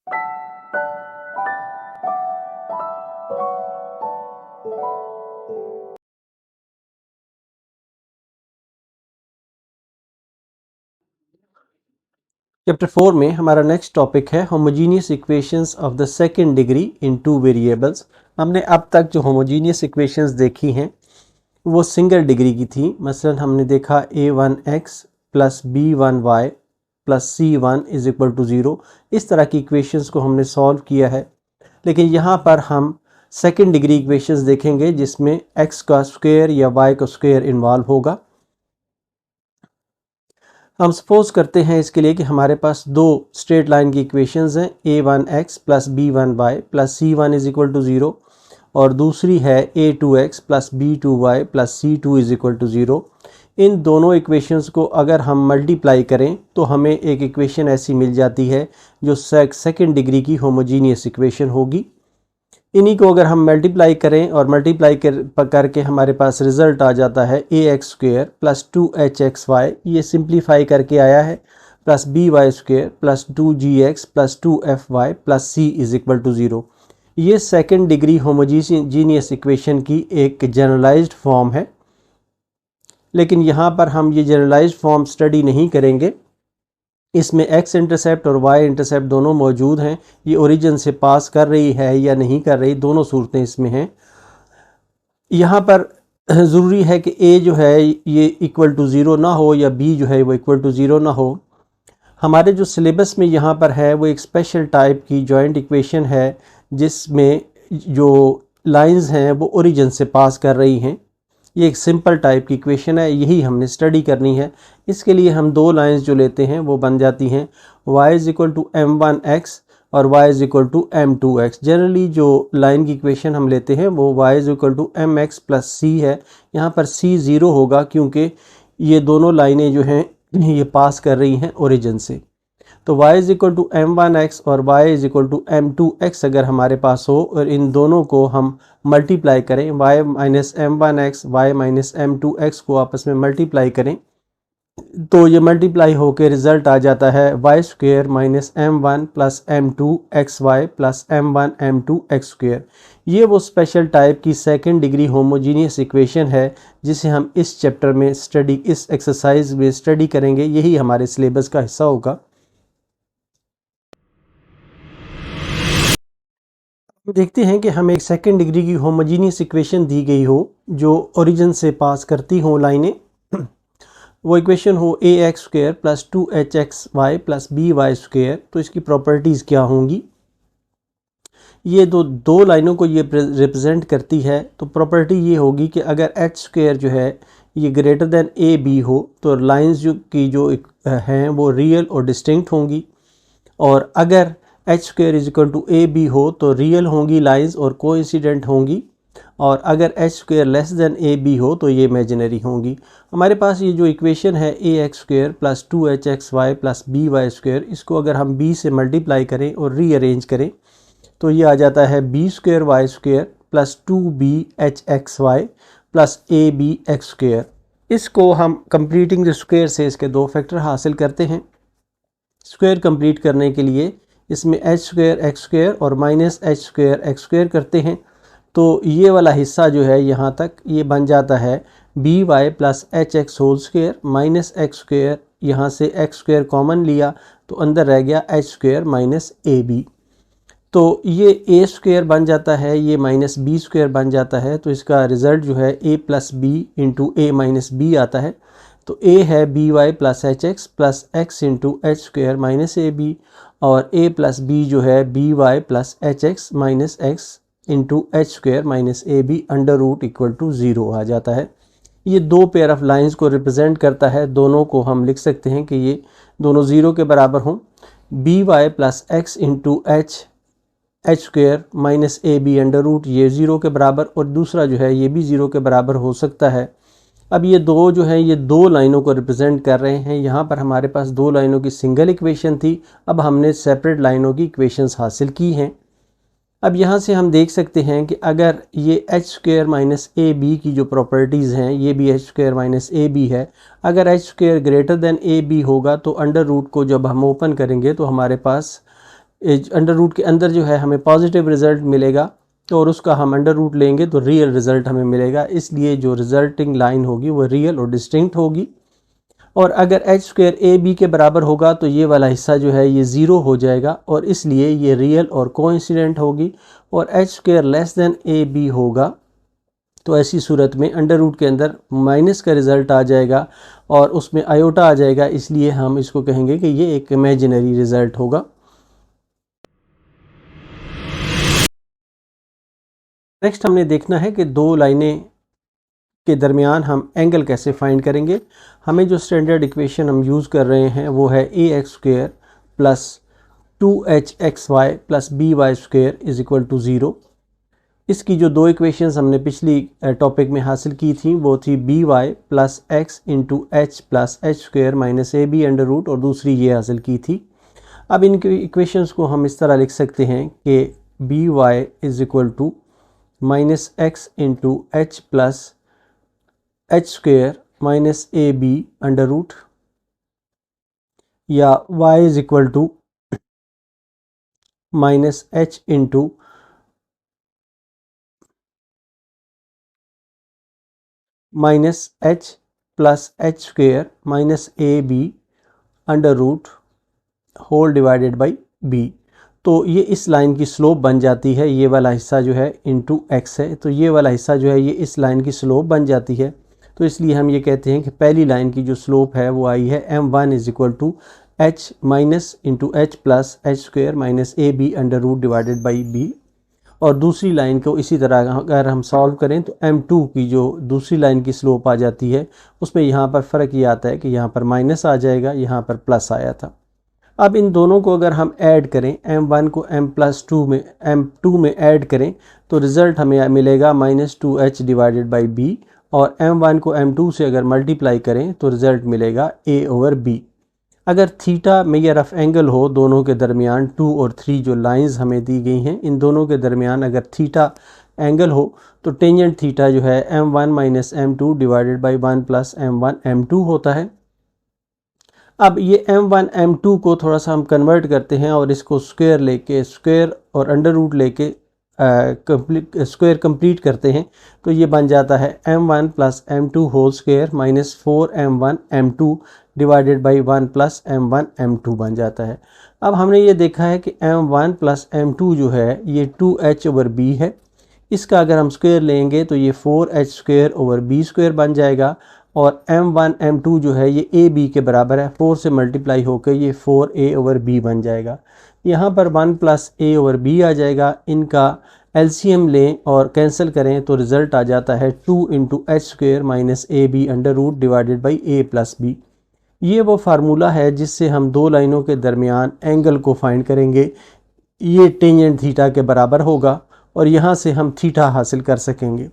Chapter 4 में हमारा next topic है homogeneous equations of the second degree in two variables. हमने अब तक जो होमोजीनियस इक्वेशंस देखी हैं वो सिंगल डिग्री की थी। मसलन हमने देखा a1x plus b1y plus c1 is equal to 0। इस तरह की इक्वेशंस को हमने सॉल्व किया है। लेकिन यहाँ पर हम सेकंड डिग्री इक्वेशंस देखेंगे जिसमें x का स्क्वायर या y का स्क्वायर इन्वॉल्व होगा। हम सपोज करते हैं इसके लिए कि हमारे पास दो स्ट्रेट लाइन की इक्वेशंस हैं a1x plus b1y plus c1 is equal to 0 और दूसरी है a2x plus b2y plus c2 is equal to 0। इन दोनों इक्वेशंस को अगर हम मल्टीप्लाई करें तो हमें एक इक्वेशन ऐसी मिल जाती है जो सेकंड डिग्री की होमोजीनियस इक्वेशन होगी। इन्हीं को अगर हम मल्टीप्लाई करें और मल्टीप्लाई करके हमारे पास रिज़ल्ट आ जाता है ax स्क्वेयर प्लस 2hxy, ये सिंप्लीफाई करके आया है, plus by square plus 2gx plus 2fy plus c is equal to 0। ये सेकंड डिग्री होमोजीनियस इक्वेशन की एक जनरलाइज्ड फॉर्म है। लेकिन यहाँ पर हम ये जनरलाइज्ड फॉर्म स्टडी नहीं करेंगे। इसमें x इंटरसेप्ट और y इंटरसेप्ट दोनों मौजूद हैं। ये ओरिजिन से पास कर रही है या नहीं कर रही, दोनों सूरतें इसमें हैं। यहाँ पर ज़रूरी है कि a जो है ये इक्वल टू 0 ना हो या b जो है वो इक्वल टू 0 ना हो। हमारे जो सिलेबस में यहाँ पर है वो एक स्पेशल टाइप की जॉइंट इक्वेशन है जिसमें जो लाइंस हैं वो ओरिजिन से पास कर रही हैं। ये एक सिंपल टाइप की इक्वेशन है, यही हमने स्टडी करनी है। इसके लिए हम दो लाइंस जो लेते हैं वो बन जाती हैं y is equal to m1x और y is equal to m2x। Generally जो लाइन की इक्वेशन हम लेते हैं वो y is equal to mx plus c है। यहाँ पर c 0 होगा क्योंकि ये दोनों लाइनें जो हैं ये पास कर रही हैं ओरिजिन से। तो y is equal to m1x और y is equal to m2x अगर हमारे पास हो और इन दोनों को हम मल्टीप्लाई करें, y minus m1x y minus m2x को आपस में मल्टीप्लाई करें तो ये मल्टीप्लाई होकर रिज़ल्ट आ जाता है y square minus m1 plus m2xy plus m1 m2x square. ये वो स्पेशल टाइप की सेकंड डिग्री होमोजीनियस इक्वेशन है जिसे हम इस चैप्टर में स्टडी, इस एक्सरसाइज में स्टडी करेंगे। यही हमारे सिलेबस का हिस्सा होगा। देखते हैं कि हमें एक सेकंड डिग्री की होमोजीनियस इक्वेशन दी गई हो जो ओरिजिन से पास करती हो लाइनें। वो इक्वेशन हो ax square plus 2hxy plus by square. तो इसकी प्रॉपर्टीज़ क्या होंगी? ये दो लाइनों को ये रिप्रेजेंट करती है। तो प्रॉपर्टी ये होगी कि अगर h स्क्वेयर जो है ये ग्रेटर दैन ए बी हो तो लाइंस जो हैं वो रियल और डिस्टिंक्ट होंगी, और अगर H square is equal to a b हो तो रियल होंगी लाइंस और कोइंसिडेंट होंगी, और अगर एच स्क्वेयर लेस दैन ए बी हो तो ये इमेजिनरी होंगी। हमारे पास ये जो इक्वेशन है a x square plus 2hxy plus by square, इसको अगर हम b से मल्टीप्लाई करें और रीअरेंज करें तो ये आ जाता है b square y square plus 2bhxy plus abx square. इसको हम कंप्लीटिंग द स्क्वेयर से इसके दो फैक्टर हासिल करते हैं। स्क्वेयर कंप्लीट करने के लिए इसमें एच स्क्वेयर एक्स स्क्वेयर और minus H square x square करते हैं तो ये वाला हिस्सा जो है यहाँ तक ये बन जाता है B Y plus H X whole square minus X square, यहाँ से एक्स स्क्वेयर कॉमन लिया तो अंदर रह गया H square minus A B. तो ये ए स्क्वेयर बन जाता है, ये माइनस बी स्क्वेयर बन जाता है। तो इसका रिज़ल्ट जो है A plus B into A minus B आता है। तो ए है B Y plus H X plus X into H square minus A B, और a प्लस बी जो है B Y plus H X minus X into H square minus A B under root equal to 0 आ जाता है। ये दो pair of lines को represent करता है। दोनों को हम लिख सकते हैं कि ये दोनों 0 के बराबर हों। B Y plus X into H square minus A B under root ये 0 के बराबर, और दूसरा जो है ये भी 0 के बराबर हो सकता है। अब ये दो जो है ये दो लाइनों को रिप्रेजेंट कर रहे हैं। यहाँ पर हमारे पास दो लाइनों की सिंगल इक्वेशन थी, अब हमने सेपरेट लाइनों की इक्वेशंस हासिल की हैं। अब यहाँ से हम देख सकते हैं कि अगर ये H square minus A B की जो प्रॉपर्टीज़ हैं ये भी H square minus A B है। अगर एच स्क्वेयर ग्रेटर दैन ए बी होगा तो अंडर रूट को जब हम ओपन करेंगे तो हमारे पास अंडर रूट के अंदर जो है हमें पॉजिटिव रिज़ल्ट मिलेगा और उसका हम अंडर रूट लेंगे तो रियल रिज़ल्ट हमें मिलेगा, इसलिए जो रिज़ल्टिंग लाइन होगी वो रियल और डिस्टिंक्ट होगी। और अगर एच स्क्वायर ए बी के बराबर होगा तो ये वाला हिस्सा जो है ये ज़ीरो हो जाएगा और इसलिए ये रियल और कोइंसिडेंट होगी। और H square less than A B होगा तो ऐसी सूरत में अंडर रूट के अंदर माइनस का रिज़ल्ट आ जाएगा और उसमें आयोटा आ जाएगा, इसलिए हम इसको कहेंगे कि ये एक इमेजिनरी रिज़ल्ट होगा। नेक्स्ट हमने देखना है कि दो लाइनें के दरमियान हम एंगल कैसे फाइंड करेंगे। हमें जो स्टैंडर्ड इक्वेशन हम यूज़ कर रहे हैं वो है a x square plus 2hxy प्लस b y square is equal to 0। इसकी जो दो इक्वेशंस हमने पिछली टॉपिक में हासिल की थी वो थी B Y plus X into H plus H square minus A B under root, और दूसरी ये हासिल की थी। अब इन इक्वेशंस को हम इस तरह लिख सकते हैं कि B Y is equal to minus X into H plus H square minus A B under root, या y is equal to minus H into minus H plus H square minus A B under root whole divided by B. तो ये इस line की slope बन जाती है, ये वाला हिस्सा जो है इंटू एक्स है, तो ये वाला हिस्सा जो है ये इस लाइन की स्लोप बन जाती है। तो इसलिए हम ये कहते हैं कि पहली लाइन की जो स्लोप है वो आई है m1 is equal to H minus into H plus H square minus A B under root divided by B. और दूसरी लाइन को इसी तरह अगर हम सॉल्व करें तो m2 की जो दूसरी लाइन की स्लोप आ जाती है उसमें यहाँ पर फ़र्क ये आता है कि यहाँ पर माइनस आ जाएगा, यहाँ पर प्लस आया था। अब इन दोनों को अगर हम ऐड करें, m1 को m2 में ऐड करें तो रिज़ल्ट हमें मिलेगा minus 2h divided by B, और m1 को m2 से अगर मल्टीप्लाई करें तो रिज़ल्ट मिलेगा a ओवर b। अगर थीटा मेजर ऑफ एंगल हो दोनों के दरमियान 2 और 3 जो लाइंस हमें दी गई हैं इन दोनों के दरमियान अगर थीटा एंगल हो तो टेंजेंट थीटा जो है m1 minus m2 divided by 1 plus m1 m2 होता है। अब ये m1 m2 को थोड़ा सा हम कन्वर्ट करते हैं और इसको स्क्वायर लेके स्क्वायर और अंडर रूट लेके स्क्वायर कंप्लीट करते हैं तो ये बन जाता है m1 plus m2 whole square minus 4m1 m2 divided by 1 plus m1 m2 बन जाता है। अब हमने ये देखा है कि m1 प्लस m2 जो है ये 2h ओवर b है, इसका अगर हम स्क्वायर लेंगे तो ये 4h square over b square बन जाएगा, और m1 m2 जो है ये a b के बराबर है, 4 से मल्टीप्लाई होकर ये 4a ओवर b बन जाएगा। यहाँ पर 1 प्लस a ओवर b आ जाएगा, इनका एलसीएम लें और कैंसिल करें तो रिज़ल्ट आ जाता है 2 into H square minus A B under root divided by a plus B. ये वो फार्मूला है जिससे हम दो लाइनों के दरमियान एंगल को फाइंड करेंगे। ये टेंजेंट थीटा के बराबर होगा और यहाँ से हम थीटा हासिल कर सकेंगे।